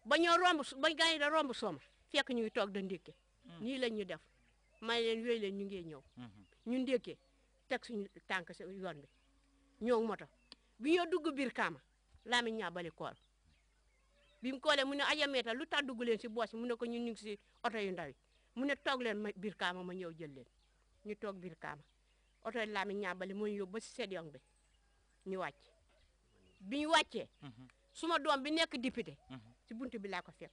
ba ñoo romb ba gars yi da romb sooma fekk ñuy toog da ndékke nii lañ ñu def may leen yooyu leen ñu ngi ñëw ñu ndékkee teg suñu tànk si yoon bi ñëw moto bi ñoo dugg biir kaama laami ñaabali kool bi mu koolee mu ne ajameeta lu tax dugg leen si boos mu ne ko ñun ñu ngi si oto yu ndaw yi mu ne toog leen ma biir kaama ma ñëw jël leen ñu toog biir kaama oto yi laami ñaabali moo ñu yóbbu ba si sedyong bi ñu wàcc bi ñu wàccee suma doom bi nekk député ci buntu bi laa ko fekk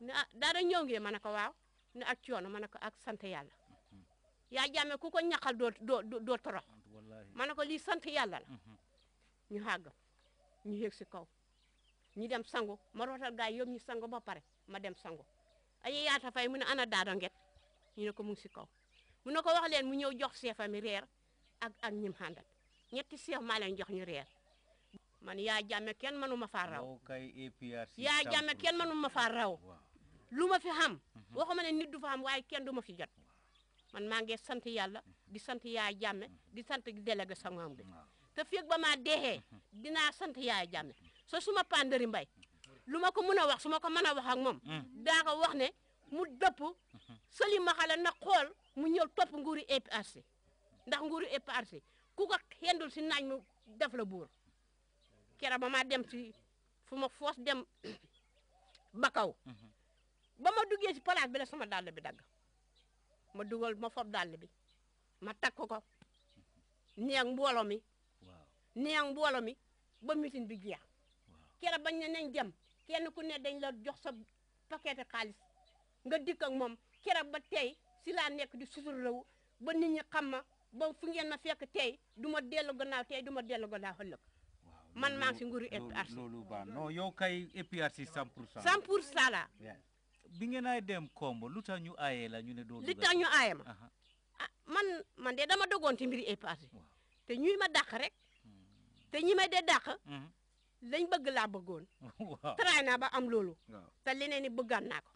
ne ah daara ñëw ngeen ma ne ko waaw ne ak coono ma ne ko ak sant yàlla yaa jàmme ku ko ñaqal doo torox ma ne ko lii sant yàlla la ñu xàgg ñu yéeg si kaw ñu dem sangu ma rootal gaay yóbbu ñu sangu ba pare ma dem sangu ay yaata fay mu ne ana daado nget ñu ne ko mu ngi si kaw mu ne ko wax leen mu ñëw jox seefa mi reer ak ñim xàndat ñetti seef maa leen jox ñu reer man yaa jàmme kenn mënu ma faa raw yaa jàmme kenn mënu ma faa raw lu ma fi xam waxuma ne nit du fa xam waaye kenn du ma fi jot man maa ngi sant yàlla di sant yaa jàmme di sant délégué sangam bi te feeg ba maa deexee dinaa sant yaa jàmme so suma pandari mbay lu ma ko mën a wax su ma ko mën a wax ak moom daa ko wax ne mu dëpp sëli ma xale na xool mu ñëw topp nguuri APRC ndax nguuri APRC ku ko xendul si naaj mu def la buur kera ba ma dem si fu ma foos dem bakaw ba ma duggee si place bi la sama dàll bi dagg ma dugal ma fob dàll bi ma takk ko neeg mbooloo mi ba mitin bi jeex kera bañ ne nañ dem kenn ku ne dañ la jox sa paquet xaalis nga dikk ak moom kera ba tey si laa nekk di sutur rew ba nit ñi xam ma ba fu ngeen ma fekk tey du ma dellu gannaaw tey du ma dellu gannaaw ëllëg man maa ngi si nguuru APRC loolu baax non yow kay APRC 100% 100% la bi ngeen ay dem Kombo lu tax ñu aaye la ñu ne doo li tax ñu aaye ma ah man de dama dogoon ci mbiri APRC te ñuy ma dàq rek te ñi may de dàq lañ bëgg laa bëggoon tray naa ba am loolu te leneen ni bëggaan naa ko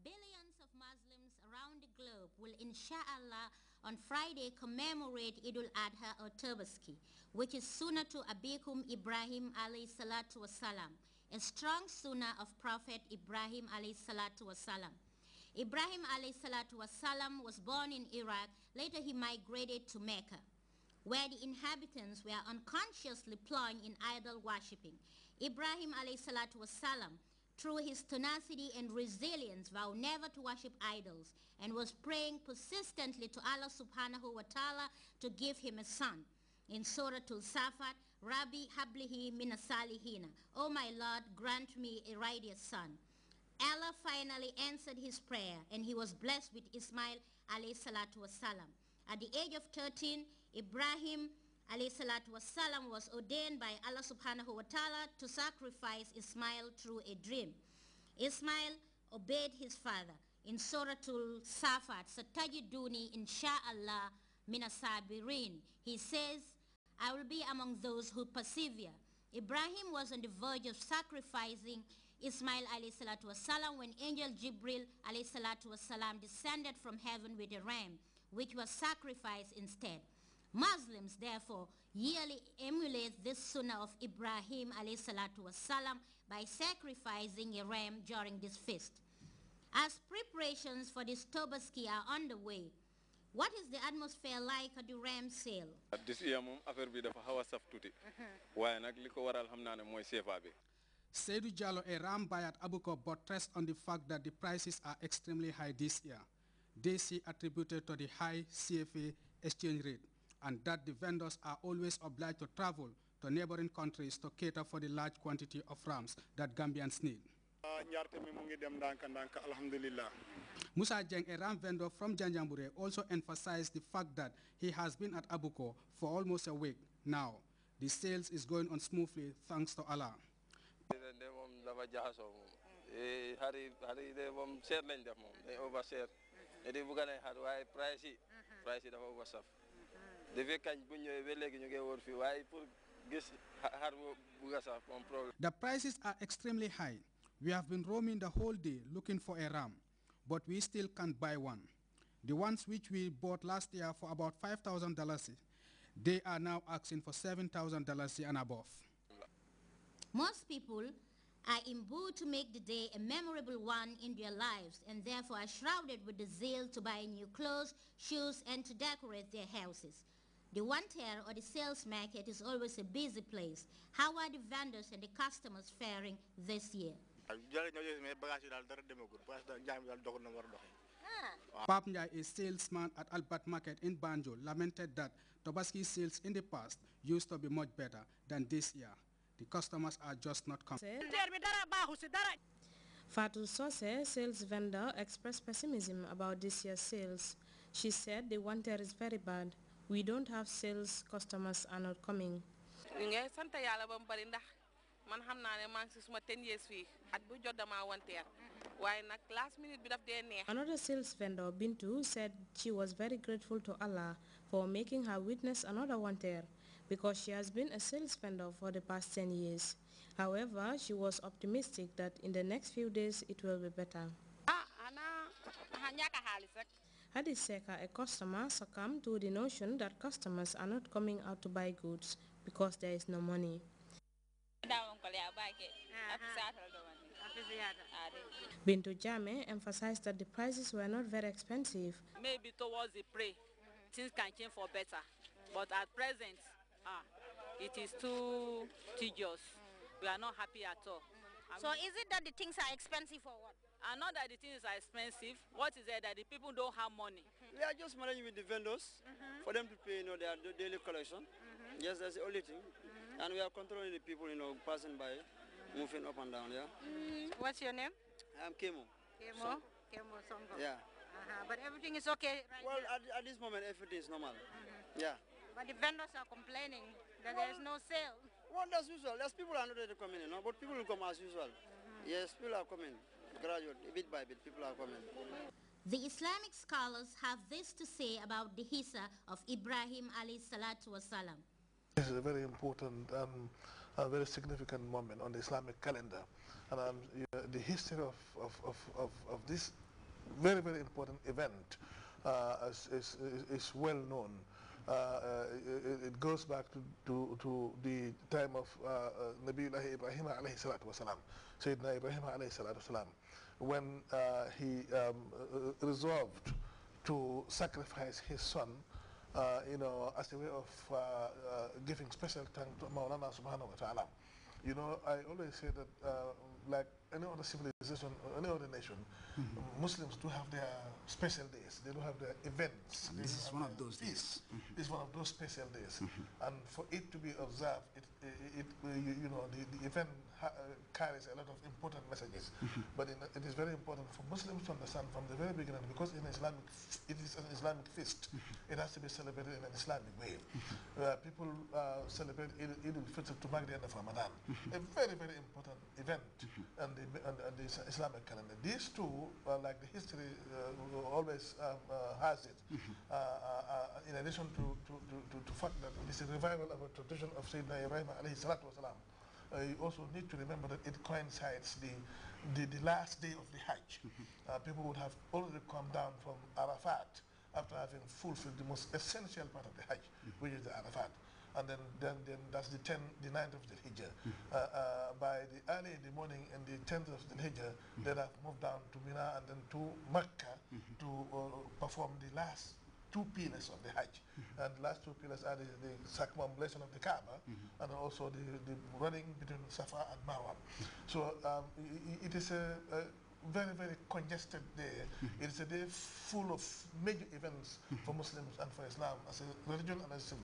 Billions of Muslims around the globe will inshallah on Friday commemorate Eid al-Adha or Tabaski, which is Sunnah to Abikum Ibrahim alayhi salatu wasalam, a strong sunnah of Prophet Ibrahim alayhi salatu wasalam. Ibrahim alayhi salatu wasalam was born in Iraq. Later he migrated to Mecca, where the inhabitants were unconsciously plunged in idol worshipping. Ibrahim alayhi salatu wasalam, through his tenacity and resilience, vowed never to worship idols and was praying persistently to Allah subhanahu wa ta'ala to give him a son. In Surah Al-Safat, Rabbi hablihi mina salihina, O my Lord, grant me a righteous son. Allah finally answered his prayer and he was blessed with Ismail alayhi salatu wasalam. At the age of 13, Ibrahim alayhi salatu wasalam was ordained by Allah subhanahu wa ta'ala to sacrifice Ismail through a dream. Ismail obeyed his father. In Surah Al-Safat, Satajiduni insha'Allah mina sabirin, he says, I will be among those who persevere. Ibrahim was on the verge of sacrificing Ismail alayhi salatu wasalam when angel Jibril alayhi salatu wasalam descended from heaven with a ram, which was sacrificed instead. Muslims, therefore, yearly emulate this sunnah of Ibrahim alayhi salatu wasalam by sacrificing a ram during this feast. As preparations for this Tobaski are underway, what is the atmosphere like at the ram sale? This year, affaire bi dafa xawa saf tuuti. Waaye nag li ko waral xam naa ne mooy CFA bi. Seydou Diallo, a ram buyer at Abuko, buttressed on the fact that the prices are extremely high this year. This he attributed to the high CFA exchange rate. and that the vendors are always obliged to travel to neighboring countries to cater for the large quantity of rams that Gambians need. Musa Jeng, a ram vendor from Janjambure, also emphasized the fact that he has been at Abuko for almost a week now. The sales is going on smoothly thanks to Allah. The prices are extremely high. We have been roaming the whole day looking for a ram, but we still can't buy one. The ones which we bought last year for about $5,000, they are now asking for $7,000 and above. Most people are imbued to make the day a memorable one in their lives and therefore are shrouded with the zeal to buy new clothes, shoes, and to decorate their houses. The Wanter or the sales market is always a busy place. How are the vendors and the customers faring this year? Pap Njai, a salesman at Albert Market in Banjul, lamented that Tobaski sales in the past used to be much better than this year. The customers are just not coming. Fatou Sose, sales vendor, expressed pessimism about this year's sales. She said the Wanter is very bad. We don't have sales, customers are not coming. Another sales vendor, Bintu, said she was very grateful to Allah for making her witness another Wanter because she has been a sales vendor for the past 10 years. However, she was optimistic that in the next few days it will be better. Hadi Seka, a customer, succumbed to the notion that customers are not coming out to buy goods because there is no money. Bintu Jame emphasized that the prices were not very expensive. Maybe towards the pray, things can change for better. But at present, it is too tedious. We are not happy at all. So is it that the things are expensive or what? And not that the things are expensive. What is it that the people don't have money? We are just managing with the vendors for them to pay, their daily collection. Yes, that's the only thing. And we are controlling the people, passing by, moving up and down. Yeah. What's your name? I'm Kemo. Kemo. Kemo Songo. Yeah. But everything is okay right well, now? at this moment, everything is normal. Yeah. But the vendors are complaining that there is no sale. Well, that's usual. There's people are not ready to come in, but people will come as usual. Yes, people are coming. Gradually, bit by bit, people are coming. The Islamic scholars have this to say about the Hissa of Ibrahim alayhi salatu wasalam. This is a very important and a very significant moment on the Islamic calendar. And the history of this very, very important event is well known. It goes back to the time of Nabiullah Ibrahim alayhi salatu wasalam, Sayyidina Ibrahim alayhi salatu wasalam, when he resolved to sacrifice his son, as a way of giving special thanks to Maulana subhanahu wa ta'ala. I always say that like any other civilization or any other nation, Muslims do have their special days. They do have their events. And this is one of those days. It's one of those special days. And for it to be observed, the event carries a lot of important messages. But it is very important for Muslims to understand from the very beginning, because it is an Islamic feast. It has to be celebrated in an Islamic way. People celebrate Eid al-Fitr to mark the end of Ramadan. A very, very important event on the Islamic calendar. These two, like the history always has it, in addition to the fact that it is a revival of a tradition of Sayyidina Ibrahim alayhi salatu wasalam, you also need to remember that it coincides the last day of the Hajj. People would have already come down from Arafat after having fulfilled the most essential part of the Hajj, which is the Arafat. And then that's the 9th of the Hijjah. By the early in the morning and the 10th of the Hijjah, they have moved down to Mina and then to Mecca to perform the last two pillars of the Hajj. And the last two pillars are the circumambulation of the Kaaba and also the running between Safa and Marwa. So it is very, very congested day. It's a day full of major events for Muslims and for Islam as a religion and as a